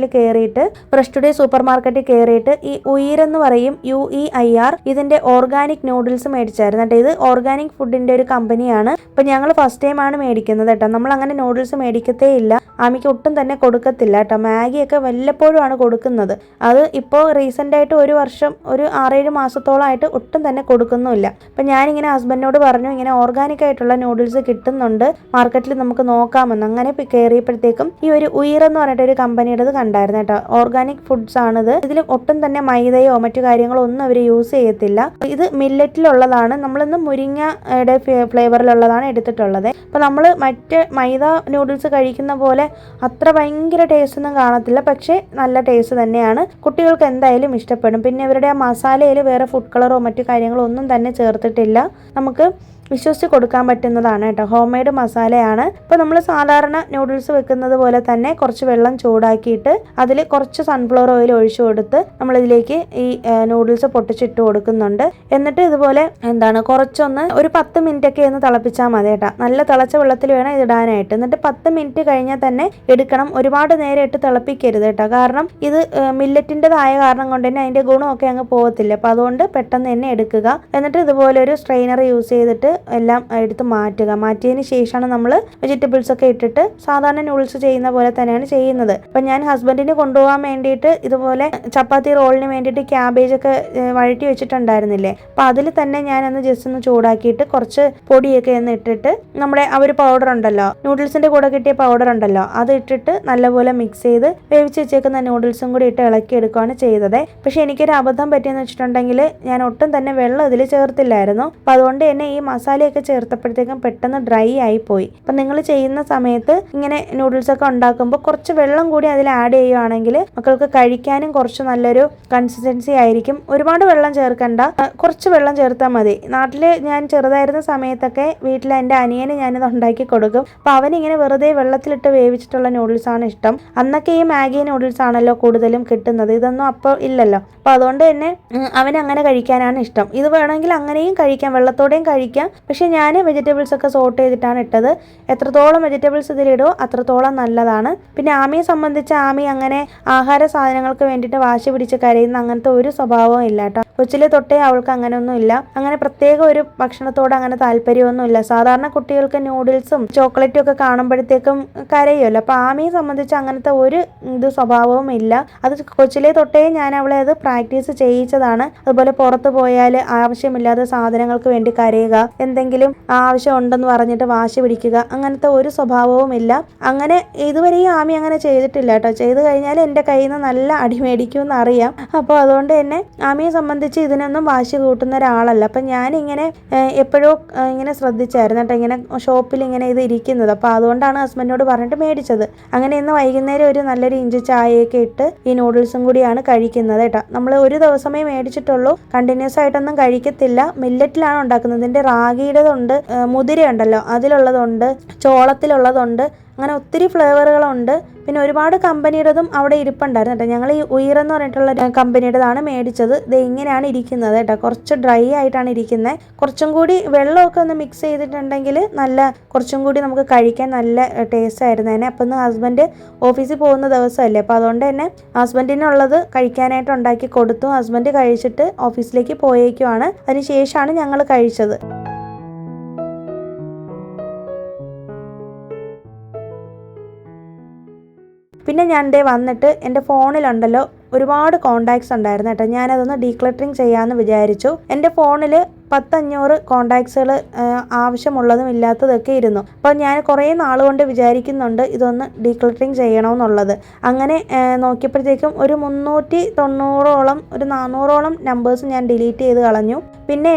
ഫ്രഷ് ടുഡേ സൂപ്പർ മാർക്കറ്റിൽ കയറിയിട്ട് ഈ ഉയരെന്ന് പറയും UEIR ഇതിൻ്റെ ഓർഗാനിക് നൂഡിൽസ് മേടിച്ചായിരുന്നു കേട്ടോ. ഇത് ഓർഗാനിക് ഫുഡിൻ്റെ ഒരു കമ്പനിയാണ്. അപ്പോൾ ഞങ്ങൾ ഫസ്റ്റ് ടൈമാണ് മേടിക്കുന്നത് കേട്ടോ. നമ്മൾ അങ്ങനെ നൂഡിൽസ് മേടിക്കത്തേ ഇല്ല. ആമിക്ക് ഒട്ടും തന്നെ കൊടുക്കത്തില്ല കേട്ടോ. മാഗിയൊക്കെ വല്ലപ്പോഴുമാണ് കൊടുക്കുന്നത്. അത് ഇപ്പോൾ റീസെൻ്റായിട്ട് ഒരു വർഷം ഒരു 6-7 മാസത്തോളമായിട്ട് ഒട്ടും തന്നെ കൊടുക്കുന്നുമില്ല. അപ്പം ഞാനിങ്ങനെ ഹസ്ബൻഡിനോട് പറഞ്ഞു ഇങ്ങനെ ഓർഗാനിക് ആയിട്ടുള്ള നൂഡിൽസ് കിട്ടുന്നുണ്ട് മാർക്കറ്റിൽ, നമുക്ക് നോക്കാമെന്ന്. അങ്ങനെ കയറിയപ്പോഴത്തേക്കും ഈ ഒരു ഉയർ എന്ന് പറഞ്ഞിട്ട് ഒരു കമ്പനിയുടെ കണ്ടായിരുന്നു കേട്ടോ. ഓർഗാനിക് ഫുഡ്സ് ആണിത്. ഇതിൽ ഒട്ടും തന്നെ മൈദയോ മറ്റു കാര്യങ്ങളോ ഒന്നും അവർ യൂസ് ചെയ്യത്തില്ല. ഇത് മില്ലറ്റിലുള്ളതാണ്. നമ്മളിന്ന് മുരിങ്ങയുടെ ഫ്ലേവറിലുള്ളതാണ് എടുത്തിട്ടുള്ളത്. അപ്പോൾ നമ്മൾ മറ്റ് മൈദ നൂഡിൽസ് കഴിക്കുന്ന പോലെ അത്ര ഭയങ്കര ടേസ്റ്റ് ഒന്നും കാണത്തില്ല, പക്ഷേ നല്ല ടേസ്റ്റ് തന്നെയാണ്. കുട്ടികൾക്ക് എന്തായാലും ഇഷ്ടപ്പെടും. പിന്നെ ഇവരുടെ ആ മസാലയിൽ വേറെ ഫുഡ് കളറോ മറ്റു കാര്യങ്ങളോ ഒന്നും തന്നെ ചേർത്തിട്ടില്ല. നമുക്ക് വിശ്വസിച്ച് കൊടുക്കാൻ പറ്റുന്നതാണ് കേട്ടോ. ഹോം മെയ്ഡ് മസാലയാണ്. ഇപ്പോൾ നമ്മൾ സാധാരണ നൂഡിൽസ് വെക്കുന്നത് പോലെ തന്നെ കുറച്ച് വെള്ളം ചൂടാക്കിയിട്ട് അതിൽ കുറച്ച് സൺഫ്ലവർ ഓയിൽ ഒഴിച്ചു കൊടുത്ത് നമ്മളിതിലേക്ക് ഈ നൂഡിൽസ് പൊട്ടിച്ചിട്ട് കൊടുക്കുന്നുണ്ട്. എന്നിട്ട് ഇതുപോലെ കുറച്ചൊന്ന് ഒരു 10 മിനിറ്റ് ഒക്കെ ഒന്ന് തിളപ്പിച്ചാൽ മതി കേട്ടോ. നല്ല തിളച്ച വെള്ളത്തിൽ വേണം ഇതിടാനായിട്ട്. എന്നിട്ട് 10 മിനിറ്റ് കഴിഞ്ഞാൽ തന്നെ എടുക്കണം. ഒരുപാട് നേരം ഇട്ട് തിളപ്പിക്കരുത് കേട്ടോ. കാരണം ഇത് മില്ലറ്റിൻ്റെതായ കാരണം കൊണ്ട് തന്നെ അതിൻ്റെ ഗുണമൊക്കെ അങ്ങ് പോകത്തില്ല. അപ്പോൾ അതുകൊണ്ട് പെട്ടെന്ന് തന്നെ എടുക്കുക. എന്നിട്ട് ഇതുപോലെ ഒരു സ്ട്രെയിനർ യൂസ് ചെയ്തിട്ട് എല്ലാം എടുത്ത് മാറ്റിയതിന് ശേഷമാണ് നമ്മൾ വെജിറ്റബിൾസ് ഒക്കെ ഇട്ടിട്ട് സാധാരണ നൂഡിൽസ് ചെയ്യുന്ന പോലെ തന്നെയാണ് ചെയ്യുന്നത്. അപ്പം ഞാൻ ഹസ്ബൻഡിന് കൊണ്ടുപോകാൻ വേണ്ടിയിട്ട് ഇതുപോലെ ചപ്പാത്തി റോളിന് വേണ്ടിയിട്ട് ക്യാബേജ് ഒക്കെ വഴറ്റി വെച്ചിട്ടുണ്ടായിരുന്നില്ലേ. അപ്പം അതിൽ തന്നെ ഞാനൊന്ന് ജസ്റ്റ് ഒന്ന് ചൂടാക്കിയിട്ട് കുറച്ച് പൊടിയൊക്കെ ഒന്ന് ഇട്ടിട്ട് നമ്മുടെ ആ ഒരു പൗഡർ ഉണ്ടല്ലോ, നൂഡിൽസിൻ്റെ കൂടെ കിട്ടിയ പൗഡർ ഉണ്ടല്ലോ, അത് ഇട്ടിട്ട് നല്ലപോലെ മിക്സ് ചെയ്ത് വേവിച്ച് വെച്ചേക്കുന്ന നൂഡിൽസും കൂടി ഇട്ട് ഇളക്കി എടുക്കുകയാണ് ചെയ്തത്. പക്ഷെ എനിക്കൊരു അബദ്ധം പറ്റിയെന്ന് വെച്ചിട്ടുണ്ടെങ്കിൽ ഞാൻ ഒട്ടും തന്നെ വെള്ളം ഇതിൽ ചേർത്തില്ലായിരുന്നു. അപ്പം അതുകൊണ്ട് തന്നെ ഈ മസാലയൊക്കെ ചേർത്തപ്പോഴത്തേക്കും പെട്ടെന്ന് ഡ്രൈ ആയിപ്പോയി. അപ്പം നിങ്ങൾ ചെയ്യുന്ന സമയത്ത് ഇങ്ങനെ നൂഡിൽസൊക്കെ ഉണ്ടാക്കുമ്പോൾ കുറച്ച് വെള്ളം കൂടി അതിൽ ആഡ് ചെയ്യുകയാണെങ്കിൽ മക്കൾക്ക് കഴിക്കാനും കുറച്ച് നല്ലൊരു കൺസിസ്റ്റൻസി ആയിരിക്കും. ഒരുപാട് വെള്ളം ചേർക്കണ്ട, കുറച്ച് വെള്ളം ചേർത്താൽ മതി. നാട്ടിൽ ഞാൻ ചെറുതായിരുന്ന സമയത്തൊക്കെ വീട്ടിൽ എൻ്റെ അനിയന് ഞാനിത് ഉണ്ടാക്കി കൊടുക്കും. അപ്പോൾ അവനിങ്ങനെ വെറുതെ വെള്ളത്തിലിട്ട് വേവിച്ചിട്ടുള്ള നൂഡിൽസാണ് ഇഷ്ടം. അന്നൊക്കെ ഈ മാഗി നൂഡിൽസ് ആണല്ലോ കൂടുതലും കിട്ടുന്നത്, ഇതൊന്നും അപ്പോൾ ഇല്ലല്ലോ. അപ്പോൾ അതുകൊണ്ട് തന്നെ അവന് അങ്ങനെ കഴിക്കാനാണ് ഇഷ്ടം. ഇത് വേണമെങ്കിൽ അങ്ങനെയും കഴിക്കാം, വെള്ളത്തോടെയും കഴിക്കാം. പക്ഷേ ഞാൻ വെജിറ്റബിൾസ് ഒക്കെ സോട്ട് ചെയ്തിട്ടാണ് ഇട്ടത്. എത്രത്തോളം വെജിറ്റബിൾസ് ഇതിലിടുമോ അത്രത്തോളം നല്ലതാണ്. പിന്നെ ആമിയെ സംബന്ധിച്ച് ആമി അങ്ങനെ ആഹാര സാധനങ്ങൾക്ക് വേണ്ടിയിട്ട് വാശി പിടിച്ച് കരയുന്ന അങ്ങനത്തെ ഒരു സ്വഭാവവും ഇല്ല കേട്ടോ. കൊച്ചിലെ തൊട്ടേ അവൾക്ക് അങ്ങനെയൊന്നും ഇല്ല. അങ്ങനെ പ്രത്യേക ഒരു ഭക്ഷണത്തോട് അങ്ങനെ താല്പര്യമൊന്നും ഇല്ല. സാധാരണ കുട്ടികൾക്ക് നൂഡിൽസും ചോക്ലേറ്റും ഒക്കെ കാണുമ്പോഴത്തേക്കും കരയുമല്ലോ. അപ്പോൾ ആമിയെ സംബന്ധിച്ച് അങ്ങനത്തെ ഒരു സ്വഭാവവും ഇല്ല. അത് കൊച്ചിലെ തൊട്ടേ ഞാൻ അവളെ അത് പ്രാക്ടീസ് ചെയ്യിച്ചതാണ്. അതുപോലെ പുറത്ത് പോയാൽ ആവശ്യമില്ലാതെ സാധനങ്ങൾക്ക് വേണ്ടി കരയുക, എന്തെങ്കിലും ആവശ്യം ഉണ്ടെന്ന് പറഞ്ഞിട്ട് വാശി പിടിക്കുക, അങ്ങനത്തെ ഒരു സ്വഭാവവും ഇല്ല. അങ്ങനെ ഇതുവരെയും ആമി അങ്ങനെ ചെയ്തിട്ടില്ല കേട്ടോ. ചെയ്തു കഴിഞ്ഞാൽ എൻ്റെ കയ്യിൽ നിന്ന് നല്ല അടി മേടിക്കുമെന്ന് അറിയാം. അപ്പോൾ അതുകൊണ്ട് തന്നെ ആമിയെ സംബന്ധിച്ച് ഇതിനൊന്നും വാശി കൂട്ടുന്ന ഒരാളല്ല. അപ്പം ഞാനിങ്ങനെ എപ്പോഴും ഇങ്ങനെ ശ്രദ്ധിച്ചായിരുന്നു കേട്ടോ, ഇങ്ങനെ ഷോപ്പിൽ ഇങ്ങനെ ഇത് ഇരിക്കുന്നത്. അപ്പോൾ അതുകൊണ്ടാണ് ഹസ്ബൻഡിനോട് പറഞ്ഞിട്ട് മേടിച്ചത്. അങ്ങനെ ഇന്ന് വൈകുന്നേരം ഒരു നല്ലൊരു ഇഞ്ചി ചായയൊക്കെ ഇട്ട് ഈ നൂഡിൽസും കൂടിയാണ് കഴിക്കുന്നത് കേട്ടോ. നമ്മൾ ഒരു ദിവസമേ മേടിച്ചിട്ടുള്ളൂ, കണ്ടിന്യൂസ് ആയിട്ടൊന്നും കഴിക്കത്തില്ല. മില്ലറ്റിലാണ് ഉണ്ടാക്കുന്നത്. ഇതിൻ്റെ റാഗിയുടേതുണ്ട്, മുതിരയുണ്ടല്ലോ അതിലുള്ളതുണ്ട്, ചോളത്തിലുള്ളതുണ്ട്, അങ്ങനെ ഒത്തിരി ഫ്ലേവറുകളുണ്ട്. പിന്നെ ഒരുപാട് കമ്പനിയുടേതും അവിടെ ഇരിപ്പുണ്ടായിരുന്നു കേട്ടോ. ഞങ്ങൾ ഈ ഉയരെന്ന് പറഞ്ഞിട്ടുള്ള കമ്പനിയുടേതാണ് മേടിച്ചത്. ഇത് ഇങ്ങനെയാണ് ഇരിക്കുന്നത് കേട്ടോ. കുറച്ച് ഡ്രൈ ആയിട്ടാണ് ഇരിക്കുന്നത്. കുറച്ചും കൂടി വെള്ളമൊക്കെ ഒന്ന് മിക്സ് ചെയ്തിട്ടുണ്ടെങ്കിൽ കുറച്ചും കൂടി നമുക്ക് കഴിക്കാൻ നല്ല ടേസ്റ്റ് ആയിരുന്നു തന്നെ. അപ്പം ഇന്ന് ഹസ്ബൻഡ് ഓഫീസിൽ പോകുന്ന ദിവസമല്ലേ, അപ്പോൾ അതുകൊണ്ട് തന്നെ ഹസ്ബൻഡിനുള്ളത് കഴിക്കാനായിട്ട് ഉണ്ടാക്കി കൊടുത്തു. ഹസ്ബൻഡ് കഴിച്ചിട്ട് ഓഫീസിലേക്ക് പോയേക്കുവാണ്. അതിനുശേഷമാണ് ഞങ്ങൾ കഴിച്ചത്. പിന്നെ ഞാൻ വന്നിട്ട് എൻ്റെ ഫോണിലുണ്ടല്ലോ ഒരുപാട് കോണ്ടാക്ട്സ് ഉണ്ടായിരുന്നു കേട്ടോ. ഞാനതൊന്ന് ഡീക്ലറ്ററിങ് ചെയ്യാമെന്ന് വിചാരിച്ചു. എൻ്റെ ഫോണിൽ 100-500 കോണ്ടാക്ട്സുകൾ ആവശ്യമുള്ളതും ഇല്ലാത്തതൊക്കെ ഇരുന്നു. അപ്പോൾ ഞാൻ കുറേ നാളുകൊണ്ട് വിചാരിക്കുന്നുണ്ട് ഇതൊന്ന് ഡീക്ലറ്ററിങ് ചെയ്യണമെന്നുള്ളത്. അങ്ങനെ നോക്കിയപ്പോഴത്തേക്കും ഒരു 390ഓളം 400ഓളം നമ്പേഴ്സ് ഞാൻ ഡിലീറ്റ് ചെയ്ത് കളഞ്ഞു. പിന്നെ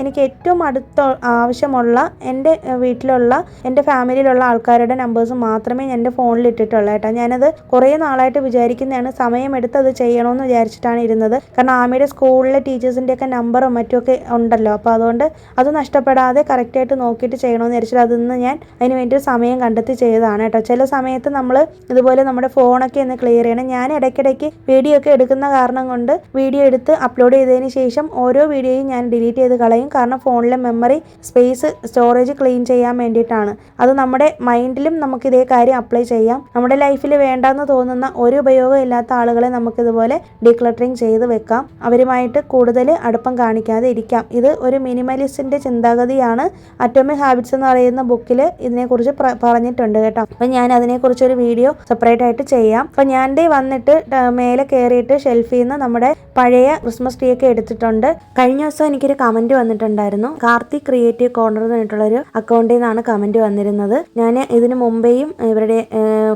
എനിക്ക് ഏറ്റവും അടുത്ത ആവശ്യമുള്ള എൻ്റെ വീട്ടിലുള്ള എൻ്റെ ഫാമിലിയിലുള്ള ആൾക്കാരുടെ നമ്പേഴ്സ് മാത്രമേ എൻ്റെ ഫോണിൽ ഇട്ടിട്ടുള്ളൂ കേട്ടോ. ഞാനത് കുറേ നാളായിട്ട് വിചാരിക്കുന്നതാണ്, സമയമെടുത്ത് അത് ചെയ്യണമെന്ന് വിചാരിച്ചിട്ടാണ് ഇരുന്നത്. കാരണം ആമയുടെ സ്കൂളിലെ ടീച്ചേഴ്സിൻ്റെയൊക്കെ നമ്പറും മറ്റുമൊക്കെ ഉണ്ടല്ലോ. അപ്പോൾ അതുകൊണ്ട് അത് നഷ്ടപ്പെടാതെ കറക്റ്റായിട്ട് നോക്കിയിട്ട് ചെയ്യണമെന്ന് വിചാരിച്ചിട്ട് അതിന്ന് ഞാൻ അതിന് വേണ്ടി സമയം കണ്ടെത്തി ചെയ്തതാണ് കേട്ടോ. ചില സമയത്ത് നമ്മൾ ഇതുപോലെ നമ്മുടെ ഫോണൊക്കെ ഒന്ന് ക്ലിയർ ചെയ്യണം. ഞാൻ ഇടയ്ക്കിടയ്ക്ക് വീഡിയോ ഒക്കെ എടുക്കുന്ന കാരണം കൊണ്ട് വീഡിയോ എടുത്ത് അപ്ലോഡ് ചെയ്തതിന് ശേഷം ഓരോ വീഡിയോയും ഞാൻ ഡിലീറ്റ് ചെയ്ത് കളയും. കാരണം ഫോണിലെ മെമ്മറി സ്പേസ് സ്റ്റോറേജ് ക്ലീൻ ചെയ്യാൻ വേണ്ടിയിട്ടാണ്. അത് നമ്മുടെ മൈൻഡിലും നമുക്ക് ഇതേ കാര്യം അപ്ലൈ ചെയ്യാം. നമ്മുടെ ലൈഫിൽ വേണ്ടെന്ന് തോന്നുന്ന ഒരു ഉപയോഗം ഇല്ലാത്ത ആളുകളെ നമുക്കിതുപോലെ ഡീക്ലറ്ററിങ് ചെയ്ത് വെക്കാം. അവരുമായിട്ട് കൂടുതൽ അടുപ്പം കാണിക്കാതെ ഇരിക്കാം. ഇത് ഒരു മിനിമലിസ്റ്റിൻ്റെ ചിന്താഗതിയാണ്. അറ്റോമിക് ഹാബിറ്റ്സ് എന്ന് പറയുന്ന ബുക്കിൽ ഇതിനെക്കുറിച്ച് പറഞ്ഞിട്ടുണ്ട് കേട്ടോ. അപ്പം ഞാൻ അതിനെക്കുറിച്ചൊരു വീഡിയോ സെപ്പറേറ്റ് ആയിട്ട് ചെയ്യാം. അപ്പം ഞാൻ വന്നിട്ട് മേലെ കയറിയിട്ട് ഷെൽഫിൽ നിന്ന് നമ്മുടെ പഴയ ക്രിസ്മസ് ട്രീ ഒക്കെ എടുത്തിട്ടുണ്ട്. കഴിഞ്ഞ ദിവസം എനിക്കൊരു കമൻറ്റ് വന്നിട്ടുണ്ടായിരുന്നു. കാർത്തിക് ക്രിയേറ്റീവ് കോർണർ എന്ന് പറഞ്ഞിട്ടുള്ളൊരു അക്കൗണ്ടിൽ നിന്നാണ് കമൻറ്റ് വന്നിരുന്നത്. ഞാൻ ഇതിന് മുമ്പേയും ഇവരുടെ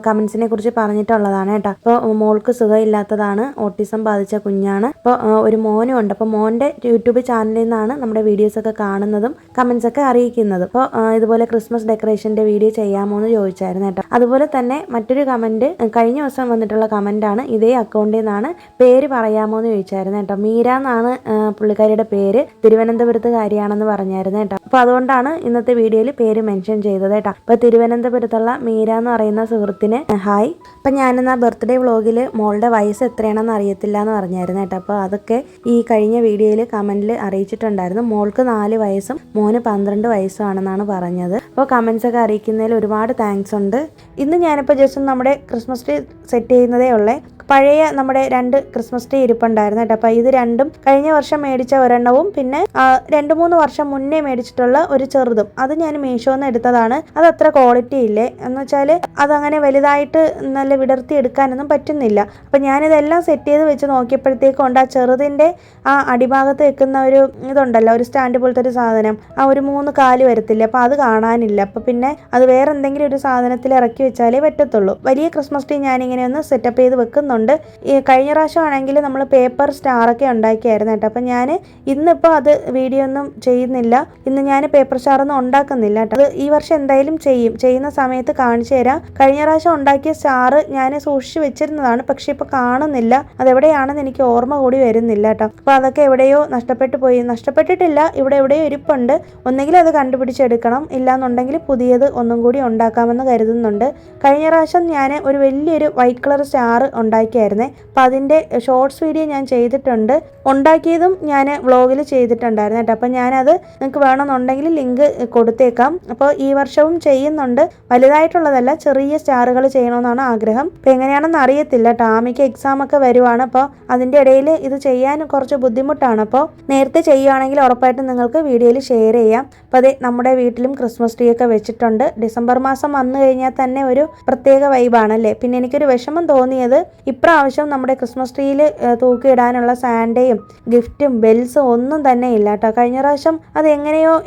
കമൻസിനെ കുറിച്ച് പറഞ്ഞിട്ടുള്ളതാണ് കേട്ടോ. അപ്പോൾ മോൾക്ക് സുഖമില്ലാത്തതാണ്, ഓട്ടിസം ബാധിച്ച കുഞ്ഞാണ്. അപ്പോൾ ഒരു മോനും ഉണ്ട്. അപ്പോൾ മോൻ്റെ യൂട്യൂബ് ചാനലിൽ നിന്നാണ് നമ്മുടെ വീഡിയോസൊക്കെ കാണുന്നതും കമൻസ് ഒക്കെ അറിയിക്കുന്നതും. അപ്പോൾ ഇതുപോലെ ക്രിസ്മസ് ഡെക്കറേഷൻ്റെ വീഡിയോ ചെയ്യാമോ എന്ന് ചോദിച്ചായിരുന്നു കേട്ടോ. അതുപോലെ തന്നെ മറ്റൊരു കമൻറ്റ് കഴിഞ്ഞ ദിവസം വന്നിട്ടുള്ള കമൻറ്റാണ്. ഇതേ അക്കൗണ്ടിൽ നിന്നാണ്, പേര് പറയാമോ എന്ന് ചോദിച്ചായിരുന്നു കേട്ടോ. മീര എന്നാണ് പുള്ളിക്കാരിയുടെ പേര്. തിരുവനന്തപുരത്തുകാരിയാണെന്ന് പറഞ്ഞായിരുന്നു കേട്ടോ. അപ്പോൾ അതുകൊണ്ടാണ് ഇന്നത്തെ വീഡിയോയിൽ പേര് മെൻഷൻ ചെയ്തത് കേട്ടോ. അപ്പോൾ തിരുവനന്തപുരത്തുള്ള മീര എന്ന് പറയുന്ന സുഹൃത്തിന് ഹായ്. അപ്പം ഞാനെന്നാ ബർത്ത്ഡേ വ്ളോഗിൽ മോളുടെ വയസ്സ് എത്രയാണെന്ന് അറിയത്തില്ല എന്ന് പറഞ്ഞായിരുന്നു കേട്ടോ. അപ്പോൾ അതൊക്കെ ഈ കഴിഞ്ഞ വീഡിയോയിൽ കമൻറ്റിൽ അറിയിച്ചിട്ടുണ്ടായിരുന്നു. മോൾക്ക് 4 വയസ്സും മോന് 12 വയസ്സും ആണെന്നാണ് പറഞ്ഞത്. അപ്പോൾ കമൻസ് ഒക്കെ അറിയിക്കുന്നതിൽ ഒരുപാട് താങ്ക്സ് ഉണ്ട്. ഇന്ന് ഞാനിപ്പോൾ ജസ്റ്റ് നമ്മുടെ ക്രിസ്മസ് ട്രീ സെറ്റ് ചെയ്യുന്നതേ ഉള്ളേ. പഴയ നമ്മുടെ 2 ക്രിസ്മസ് ട്രീ ഇരിപ്പുണ്ടായിരുന്നു കേട്ടോ. അപ്പോൾ ഇത് രണ്ടും കഴിഞ്ഞ വർഷം മേടിച്ച ഒരെണ്ണവും പിന്നെ 2-3 വർഷം മുന്നേ മേടിച്ചിട്ടുള്ള ഒരു ചെറുതും, അത് ഞാൻ മീഷോന്ന് എടുത്തതാണ്. അത് അത്ര ക്വാളിറ്റി ഇല്ലേ എന്ന് വെച്ചാൽ അതങ്ങനെ വലുതായിട്ട് നല്ല വിടർത്തി എടുക്കാനൊന്നും പറ്റുന്നില്ല. അപ്പം ഞാനിതെല്ലാം സെറ്റ് ചെയ്ത് വെച്ച് നോക്കിയപ്പോഴത്തേക്കും ആ ചെറുതിൻ്റെ ആ അടിഭാഗത്ത് വെക്കുന്ന ഒരു ഇതുണ്ടല്ലോ, ഒരു സ്റ്റാൻഡ് പോലത്തെ ഒരു സാധനം, ആ ഒരു 3 കാല് വരത്തില്ല. അപ്പോൾ അത് കാണാനില്ല. അപ്പോൾ പിന്നെ അത് വേറെ എന്തെങ്കിലും ഒരു സാധനത്തിൽ ഇറക്കി വെച്ചാലേ പറ്റത്തുള്ളൂ. വലിയ ക്രിസ്മസ് ട്രീ ഞാനിങ്ങനെ ഒന്ന് സെറ്റപ്പ് ചെയ്ത് വെക്കുന്നു. ഈ കഴിഞ്ഞ പ്രാവശ്യം ആണെങ്കിൽ നമ്മൾ പേപ്പർ സ്റ്റാറൊക്കെ ഉണ്ടാക്കിയായിരുന്നു കേട്ടോ. അപ്പം ഞാൻ ഇന്നിപ്പോൾ അത് വീഡിയോ ഒന്നും ചെയ്യുന്നില്ല. ഇന്ന് ഞാൻ പേപ്പർ സ്റ്റാറൊന്നും ഉണ്ടാക്കുന്നില്ല കേട്ടോ. അത് ഈ വർഷം എന്തായാലും ചെയ്യുന്ന സമയത്ത് കാണിച്ചു തരാം. കഴിഞ്ഞ പ്രാവശ്യം ഉണ്ടാക്കിയ സ്റ്റാർ ഞാൻ സൂക്ഷിച്ച് വെച്ചിരുന്നതാണ്, പക്ഷെ ഇപ്പോൾ കാണുന്നില്ല. അതെവിടെയാണെന്ന് എനിക്ക് ഓർമ്മ കൂടി വരുന്നില്ല കേട്ടോ. അപ്പോൾ അതൊക്കെ എവിടെയോ നഷ്ടപ്പെട്ടിട്ടില്ല, ഇവിടെ എവിടെയോ ഇരിപ്പുണ്ട്. ഒന്നെങ്കിൽ അത് കണ്ടുപിടിച്ചെടുക്കണം, ഇല്ലാന്നുണ്ടെങ്കിൽ പുതിയത് ഒന്നും കൂടി ഉണ്ടാക്കാമെന്ന് കരുതുന്നുണ്ട്. കഴിഞ്ഞ പ്രാവശ്യം ഞാൻ ഒരു വലിയൊരു വൈറ്റ് കളർ സ്റ്റാർ ഉണ്ടാക്കിയായിരുന്നേ. അപ്പം അതിൻ്റെ ഷോർട്സ് വീഡിയോ ഞാൻ ചെയ്തിട്ടുണ്ട്. ഉണ്ടാക്കിയതും ഞാൻ വ്ളോഗിൽ ചെയ്തിട്ടുണ്ടായിരുന്നു കേട്ടോ. അപ്പം ഞാനത് നിങ്ങൾക്ക് വേണമെന്നുണ്ടെങ്കിൽ ലിങ്ക് കൊടുത്തേക്കാം. അപ്പോൾ ഈ വർഷവും ചെയ്യുന്നുണ്ട്. വലുതായിട്ടുള്ളതല്ല, ചെറിയ സ്റ്റാറുകൾ ചെയ്യണമെന്നാണ് ആഗ്രഹം. അപ്പം എങ്ങനെയാണെന്ന് അറിയത്തില്ല. ടാമിക്ക് എക്സാം ഒക്കെ വരുവാണ്. അപ്പോൾ അതിൻ്റെ ഇടയിൽ ഇത് ചെയ്യാൻ കുറച്ച് ബുദ്ധിമുട്ടാണ്. അപ്പോൾ നേരത്തെ ചെയ്യുകയാണെങ്കിൽ ഉറപ്പായിട്ടും നിങ്ങൾക്ക് വീഡിയോയിൽ ഷെയർ ചെയ്യാം. അപ്പോൾ അതെ, നമ്മുടെ വീട്ടിലും ക്രിസ്മസ് ട്രീ ഒക്കെ വെച്ചിട്ടുണ്ട്. ഡിസംബർ മാസം വന്നു കഴിഞ്ഞാൽ തന്നെ ഒരു പ്രത്യേക വൈബാണല്ലേ. പിന്നെ എനിക്കൊരു വിഷമം തോന്നിയത്, ഇപ്രാവശ്യം നമ്മുടെ ക്രിസ്മസ് ട്രീയിൽ തൂക്കിയിടാനുള്ള സാൻഡയും ഗിഫ്റ്റും ബെൽസും ഒന്നും തന്നെ ഇല്ല കേട്ടോ. കഴിഞ്ഞ പ്രാവശ്യം അത്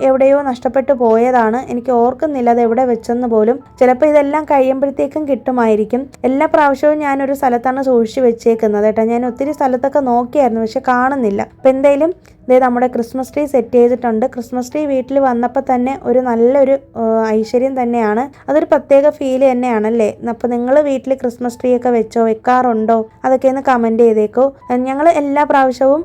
എവിടെയോ നഷ്ടപ്പെട്ടു പോയതാണ്. എനിക്ക് ഓർക്കുന്നില്ല അത് എവിടെ വെച്ചെന്ന് പോലും. ചിലപ്പോൾ ഇതെല്ലാം കഴിയുമ്പോഴത്തേക്കും കിട്ടുമായിരിക്കും. എല്ലാ പ്രാവശ്യവും ഞാനൊരു സ്ഥലത്താണ് സൂക്ഷിച്ച് വെച്ചേക്കുന്നത് കേട്ടോ. ഞാൻ ഒത്തിരി സ്ഥലത്തൊക്കെ നോക്കിയായിരുന്നു, പക്ഷെ കാണുന്നില്ല. അപ്പം എന്തായാലും നമ്മുടെ ക്രിസ്മസ് ട്രീ സെറ്റ് ചെയ്തിട്ടുണ്ട്. ക്രിസ്മസ് ട്രീ വീട്ടിൽ വന്നപ്പോൾ തന്നെ ഒരു നല്ലൊരു ഐശ്വര്യം തന്നെയാണ്. അതൊരു പ്രത്യേക ഫീൽ തന്നെയാണല്ലേ. അപ്പോൾ നിങ്ങൾ വീട്ടിൽ ക്രിസ്മസ് ട്രീ ഒക്കെ വെക്കാറുണ്ടോ? അതൊക്കെ ഒന്ന് കമൻറ്റ് ചെയ്തേക്കോ. ഞങ്ങൾ എല്ലാ പ്രാവശ്യവും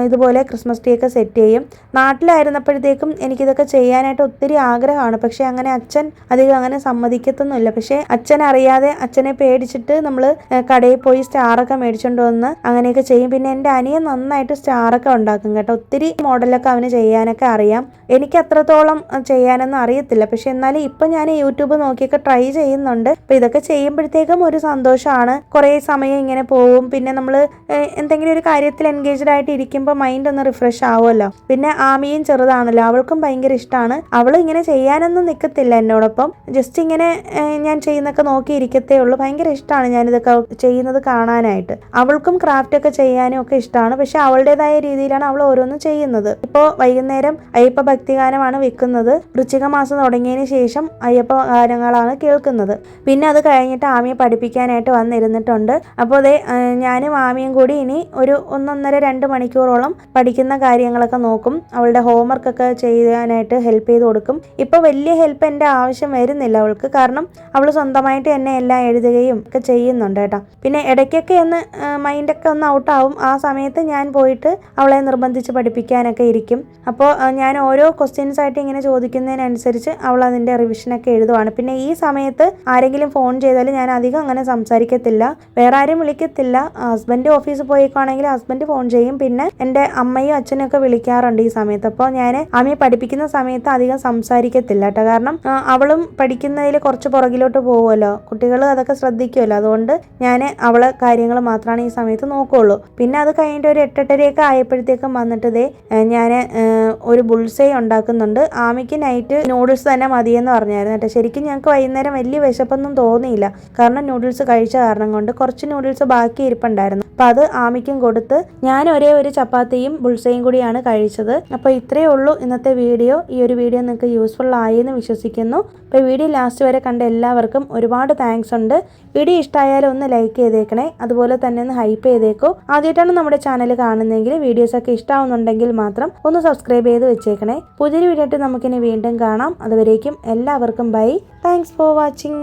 ഇതുപോലെ ക്രിസ്മസ് ട്രീ ഒക്കെ സെറ്റ് ചെയ്യും. നാട്ടിലായിരുന്നപ്പോഴത്തേക്കും എനിക്കിതൊക്കെ ചെയ്യാനായിട്ട് ഒത്തിരി ആഗ്രഹമാണ്. പക്ഷേ അങ്ങനെ അച്ഛൻ അധികം അങ്ങനെ സമ്മതിക്കത്തൊന്നുമില്ല. പക്ഷേ അച്ഛൻ അറിയാതെ, അച്ഛനെ പേടിച്ചിട്ട് നമ്മൾ കടയിൽ പോയി സ്റ്റാറൊക്കെ മേടിച്ചുകൊണ്ട് വന്ന് അങ്ങനെയൊക്കെ ചെയ്യും. പിന്നെ എൻ്റെ അനിയൻ നന്നായിട്ട് സ്റ്റാറൊക്കെ ഉണ്ടാക്കും കേട്ടോ. ഒത്തിരി മോഡലൊക്കെ അവന് ചെയ്യാനൊക്കെ അറിയാം. എനിക്ക് അത്രത്തോളം ചെയ്യാനൊന്നും അറിയത്തില്ല. പക്ഷെ എന്നാലും ഇപ്പം ഞാൻ യൂട്യൂബ് നോക്കിയൊക്കെ ട്രൈ ചെയ്യുന്നുണ്ട്. അപ്പോൾ ഇതൊക്കെ ചെയ്യുമ്പോഴത്തേക്കും ഒരു സന്തോഷമാണ്. കുറേ സമയം ഇങ്ങനെ പോവും. പിന്നെ നമ്മൾ എന്തെങ്കിലും ഒരു കാര്യത്തിൽ എൻഗേജ്ഡ് ആയിട്ട് ഇരിക്കുമ്പോൾ മൈൻഡ് ഒന്ന് റിഫ്രഷ് ആവുമല്ലോ. പിന്നെ ആമിയും ചെറുതാണല്ലോ, അവൾക്കും ഭയങ്കര ഇഷ്ടമാണ്. അവൾ ഇങ്ങനെ ചെയ്യാനൊന്നും നിൽക്കത്തില്ല എന്നോടൊപ്പം. ജസ്റ്റ് ഇങ്ങനെ ഞാൻ ചെയ്യുന്നൊക്കെ നോക്കിയിരിക്കത്തേ ഉള്ളൂ. ഭയങ്കര ഇഷ്ടമാണ് ഞാനിതൊക്കെ ചെയ്യുന്നത് കാണാനായിട്ട്. അവൾക്കും ക്രാഫ്റ്റ് ഒക്കെ ചെയ്യാനും ഒക്കെ ഇഷ്ടമാണ്. പക്ഷെ അവളുടേതായ രീതിയിലാണ് അവൾ ഓരോന്നും ചെയ്യുന്നത്. ഇപ്പോൾ വൈകുന്നേരം അയ്യപ്പ ഭക്തിഗാനമാണ് വെക്കുന്നത്. വൃശ്ചിക മാസം തുടങ്ങിയതിന് ശേഷം അയ്യപ്പ ഗാനങ്ങളാണ് കേൾക്കുന്നത്. പിന്നെ അത് കഴിഞ്ഞിട്ട് ആമിയെ പഠിപ്പിക്കാനായിട്ട് വന്നിരുന്നിട്ടുണ്ട്. അപ്പോൾ ഞാനും ആമിയും കൂടി ഇനി ഒരു 1.5-2 മണിക്കൂറോളം പഠിക്കുന്ന കാര്യങ്ങളൊക്കെ നോക്കും. അവളുടെ ഹോംവർക്കൊക്കെ ചെയ്യാനായിട്ട് ഹെൽപ്പ് ചെയ്ത് കൊടുക്കും. ഇപ്പോൾ വലിയ ഹെൽപ്പ് എൻ്റെ ആവശ്യം വരുന്നില്ല അവൾക്ക്. കാരണം അവൾ സ്വന്തമായിട്ട് തന്നെ എല്ലാം എഴുതുകയും ഒക്കെ ചെയ്യുന്നുണ്ട് കേട്ടോ. പിന്നെ ഇടയ്ക്കൊക്കെ ഒന്ന് മൈൻഡൊക്കെ ഒന്ന് ഔട്ടാവും. ആ സമയത്ത് ഞാൻ പോയിട്ട് അവളെ നിർബന്ധിച്ച് പഠിപ്പിക്കാനൊക്കെ ഇരിക്കും. അപ്പോൾ ഞാൻ ഓരോ ക്വസ്റ്റ്യൻസ് ആയിട്ട് ഇങ്ങനെ ചോദിക്കുന്നതിനനുസരിച്ച് അവൾ അതിൻ്റെ റിവിഷനൊക്കെ എഴുതുവാണ്. പിന്നെ ഈ സമയത്ത് ആരെങ്കിലും ഫോൺ ചെയ്താൽ ഞാൻ അധികം അങ്ങനെ സംസാരിക്കത്തില്ല. വേറെ ആരും വിളിക്കത്തില്ല. ഹസ്ബൻഡ് ഓഫീസിൽ പോയിക്കാണെങ്കിൽ ഹസ്ബൻഡ് ഫോൺ ചെയ്യും. പിന്നെ എൻ്റെ അമ്മയും അച്ഛനും ഒക്കെ വിളിക്കാറുണ്ട് ഈ സമയത്ത്. അപ്പോൾ ഞാൻ അമ്മയെ പഠിപ്പിക്കുന്ന സമയത്ത് അധികം സംസാരിക്കത്തില്ല കേട്ടോ. കാരണം അവളും പഠിക്കുന്നതിൽ കുറച്ച് പുറകിലോട്ട് പോകുമല്ലോ. കുട്ടികൾ അതൊക്കെ ശ്രദ്ധിക്കുമല്ലോ. അതുകൊണ്ട് ഞാൻ അവളെ കാര്യങ്ങൾ മാത്രമാണ് ഈ സമയത്ത് നോക്കുകയുള്ളൂ. പിന്നെ അത് കഴിഞ്ഞിട്ട് ഒരു 8-8:30 ആയപ്പോഴത്തേക്കും വന്നിട്ട് ഞാൻ ഒരു ബുൾസൈ ഉണ്ടാക്കുന്നുണ്ട്. ആമിക്ക് നൈറ്റ് നൂഡിൽസ് തന്നെ മതിയെന്ന് പറഞ്ഞായിരുന്നു കേട്ടോ. ശരിക്കും ഞങ്ങൾക്ക് വൈകുന്നേരം വലിയ വിശപ്പൊന്നും തോന്നിയില്ല. കാരണം നൂഡിൽസ് കഴിച്ച കാരണം കൊണ്ട് കുറച്ച് നൂഡിൽസ് ബാക്കി ഇരിപ്പുണ്ടായിരുന്നു. അപ്പോൾ അത് ആമിക്കും കൊടുത്ത് ഞാൻ ഒരേ ഒരു ചപ്പാത്തിയും ബുൾസൈയും കൂടിയാണ് കഴിച്ചത്. അപ്പോൾ ഇത്രയേ ഉള്ളൂ ഇന്നത്തെ വീഡിയോ. ഈ ഒരു വീഡിയോ നിങ്ങൾക്ക് യൂസ്ഫുൾ ആയി എന്ന് വിശ്വസിക്കുന്നു. അപ്പോൾ വീഡിയോ ലാസ്റ്റ് വരെ കണ്ട എല്ലാവർക്കും ഒരുപാട് താങ്ക്സ് ഉണ്ട്. വീഡിയോ ഇഷ്ടമായാലും ഒന്ന് ലൈക്ക് ചെയ്തേക്കണേ. അതുപോലെ തന്നെ ഒന്ന് ഹൈപ്പ് ചെയ്തേക്കോ. ആദ്യമായിട്ടാണ് നമ്മുടെ ചാനൽ കാണുന്നതെങ്കിൽ വീഡിയോസൊക്കെ ഇഷ്ടമാവുന്നുണ്ടെങ്കിൽ മാത്രം ഒന്ന് സബ്സ്ക്രൈബ് ചെയ്ത് വെച്ചേക്കണേ. പുതിയൊരു വീഡിയോ ആയിട്ട് നമുക്കിനി വീണ്ടും കാണാം. അതുവരേക്കും എല്ലാവർക്കും ബൈ. Thanks for watching.